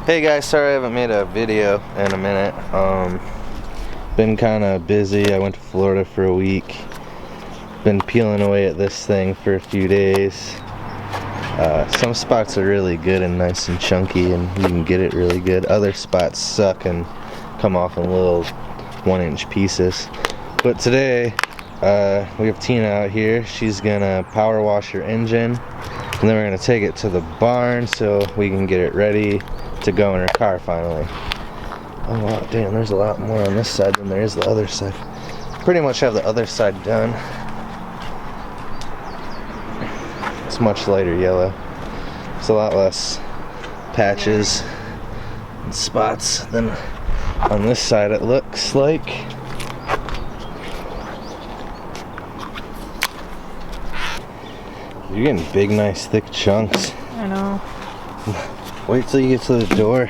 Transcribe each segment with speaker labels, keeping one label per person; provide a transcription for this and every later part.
Speaker 1: Hey guys, sorry I haven't made a video in a minute. Been kind of busy. I went to Florida for a week. Been peeling away at this thing for a few days. Some spots are really good and nice and chunky and you can get it really good. Other spots suck and come off in little 1-inch pieces. But today we have Tina out here. She's gonna power wash her engine and then we're gonna take it to the barn so we can get it ready to go in her car finally. Oh wow, damn, there's a lot more on this side than there is the other side. Pretty much have the other side done. It's much lighter yellow. It's a lot less patches and spots than on this side it looks like. You're getting big, nice, thick chunks.
Speaker 2: I know.
Speaker 1: Wait till you get to the door.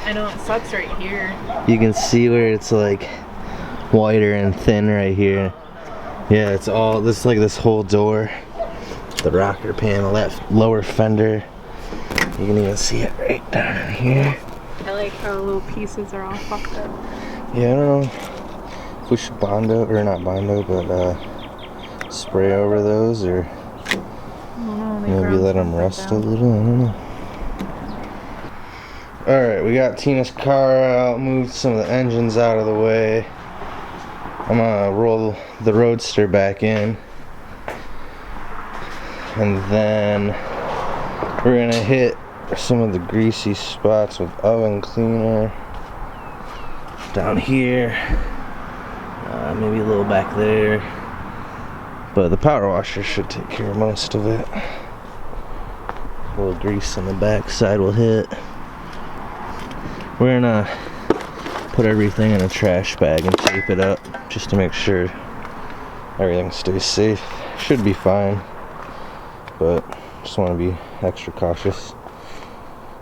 Speaker 2: I know, it sucks right here.
Speaker 1: You can see where it's like whiter and thin right here. Yeah, it's all, this is like this whole door. The rocker panel, that lower fender. You can even see it right down in here.
Speaker 2: I like how the little pieces are all fucked up.
Speaker 1: Yeah, I don't know if we should Bondo, or not Bondo, but spray over those, or maybe let them rust a little, I don't know. Alright, we got Tina's car out, moved some of the engines out of the way. I'm gonna roll the Roadster back in. And then we're gonna hit some of the greasy spots with oven cleaner. Down here. Maybe a little back there. But the power washer should take care of most of it. A little grease on the back side will hit. We're gonna put everything in a trash bag and tape it up just to make sure everything stays safe. Should be fine, but just want to be extra cautious.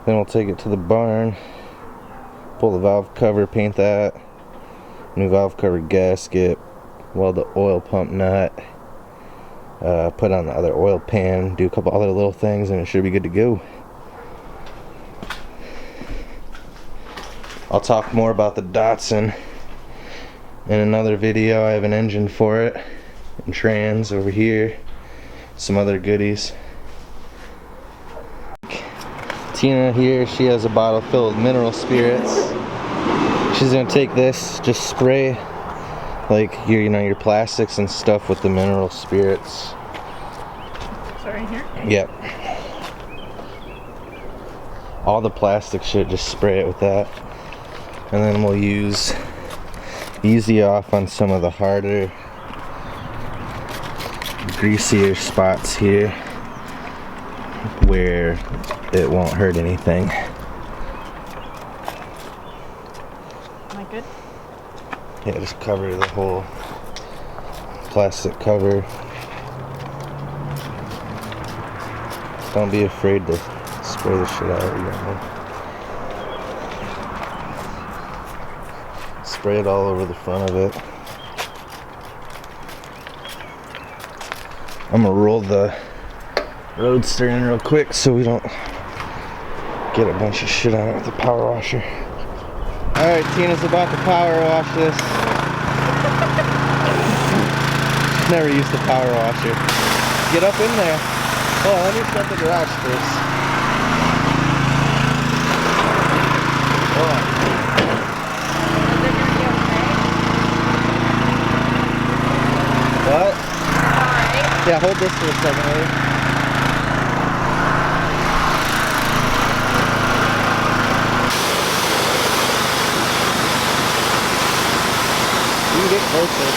Speaker 1: Then we'll take it to the barn, pull the valve cover, paint that, new valve cover gasket, weld the oil pump nut, put on the other oil pan, do a couple other little things, and it should be good to go. I'll talk more about the Datsun in another video. I have an engine for it and trans over here, some other goodies. Tina here, she has a bottle filled with mineral spirits. She's gonna take this, just spray like your plastics and stuff with the mineral spirits.
Speaker 2: So right here?
Speaker 1: Yep. All the plastic shit, just spray it with that. And then we'll use easy off on some of the harder, greasier spots here where it won't hurt anything.
Speaker 2: Am I good?
Speaker 1: Yeah, just cover the whole plastic cover. Don't be afraid to spray the shit out, you know. Spray it all over the front of it. I'm gonna roll the Roadster in real quick so we don't get a bunch of shit on it with the power washer. Alright, Tina's about to power wash this. Never used the power washer. Get up in there. Hold on, let me shut the garage first. Hold on. What? Alright. Yeah, hold this for a second, will you? You can get closer.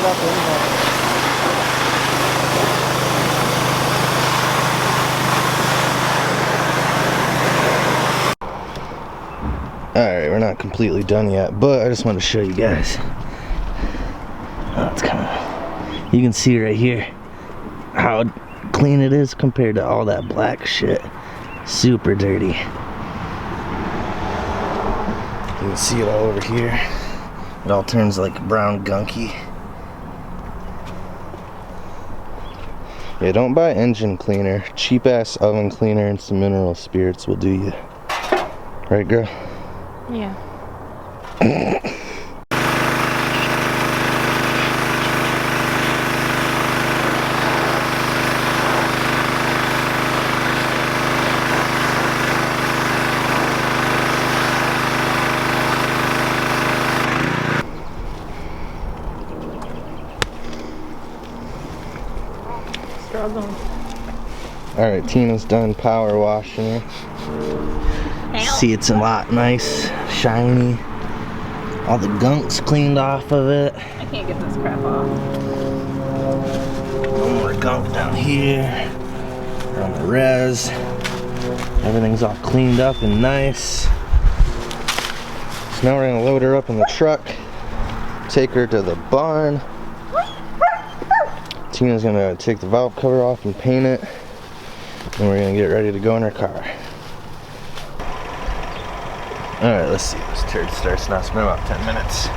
Speaker 3: right up in there.
Speaker 1: Alright, we're not completely done yet, but I just wanted to show you guys. Oh, it's kind of, you can see right here how clean it is compared to all that black shit. Super dirty. You can see it all over here. It all turns like brown gunky. Yeah, don't buy engine cleaner. Cheap ass oven cleaner and some mineral spirits will do you. Right, girl?
Speaker 2: Yeah. Struggling.
Speaker 1: Alright, Tina's done power washing her. See, it's a lot nice, shiny. All the gunk's cleaned off of it.
Speaker 2: I can't get this crap off.
Speaker 1: No more gunk down here. On the res. Everything's all cleaned up and nice. So now we're gonna load her up in the truck, take her to the barn. Tina's gonna take the valve cover off and paint it. And we're gonna get ready to go in her car. Alright, let's see. This turd starts now. It's been about 10 minutes.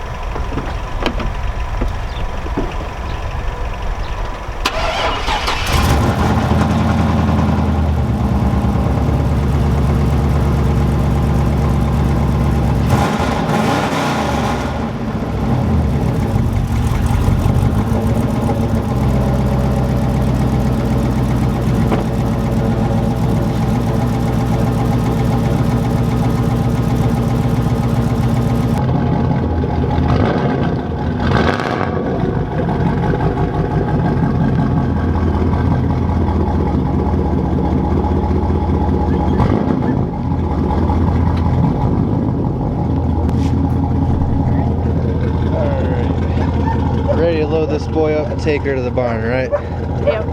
Speaker 1: Ready to load this boy up and take her to the barn, right?
Speaker 2: Yep.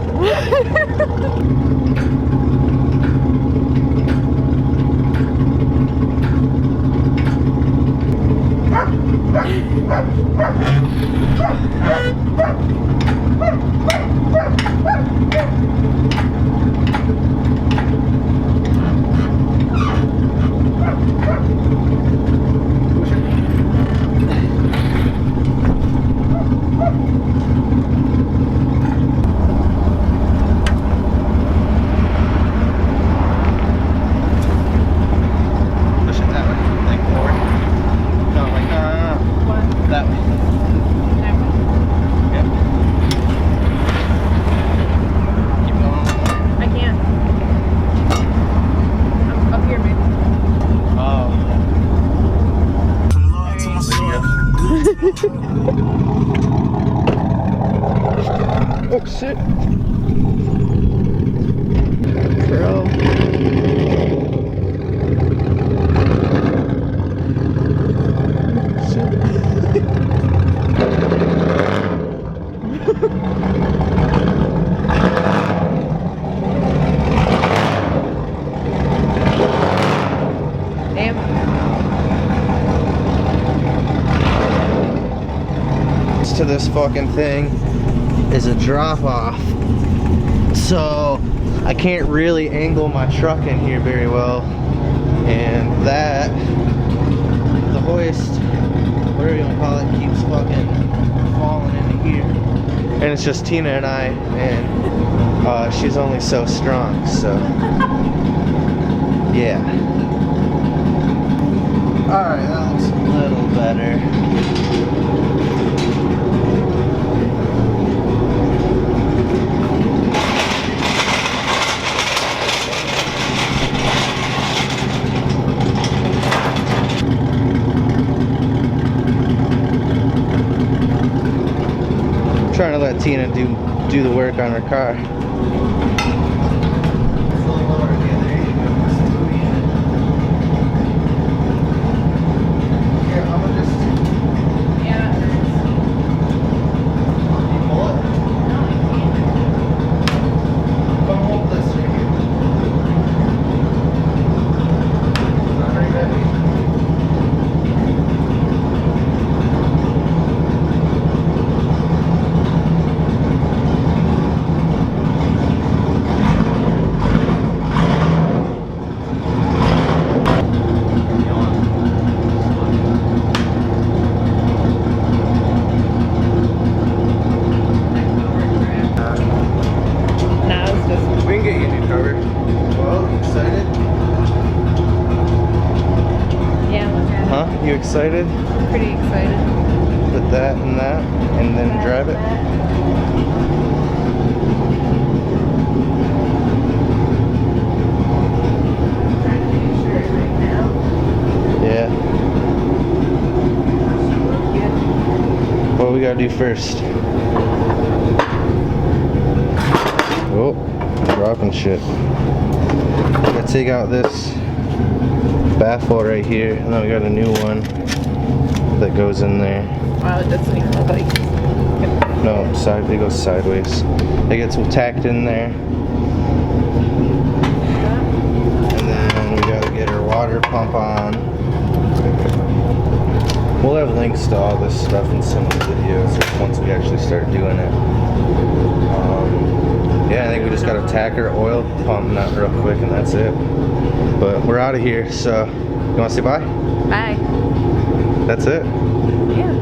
Speaker 1: Push it that way. Like forward. No, like, no.
Speaker 2: What?
Speaker 1: That way.
Speaker 2: That way?
Speaker 1: Yep. Keep going.
Speaker 2: I can't. I'm up here, maybe.
Speaker 1: Oh. Oh shit.
Speaker 2: Bro. Damn.
Speaker 1: To this fucking thing is a drop off, so I can't really angle my truck in here very well, and that the hoist, whatever you want to call it, keeps fucking falling into here, and it's just Tina and I, and she's only so strong, so yeah. Alright, that looks a little better. Trying to let Tina do the work on her car.
Speaker 2: Yeah.
Speaker 1: You excited?
Speaker 2: Pretty excited.
Speaker 1: Put that and then drive it. Yeah. What we gotta do first? Oh, dropping shit. We gotta take out this baffle right here, and then we got a new one that goes in there.
Speaker 2: Wow, it doesn't even look like.
Speaker 1: No, it goes sideways. It gets tacked in there. And then we gotta get our water pump on. We'll have links to all this stuff in some of the videos once we actually start doing it. Yeah, I think we just gotta tack our oil pump nut real quick and that's it. But we're out of here, so you wanna say bye?
Speaker 2: Bye.
Speaker 1: That's it?
Speaker 2: Yeah.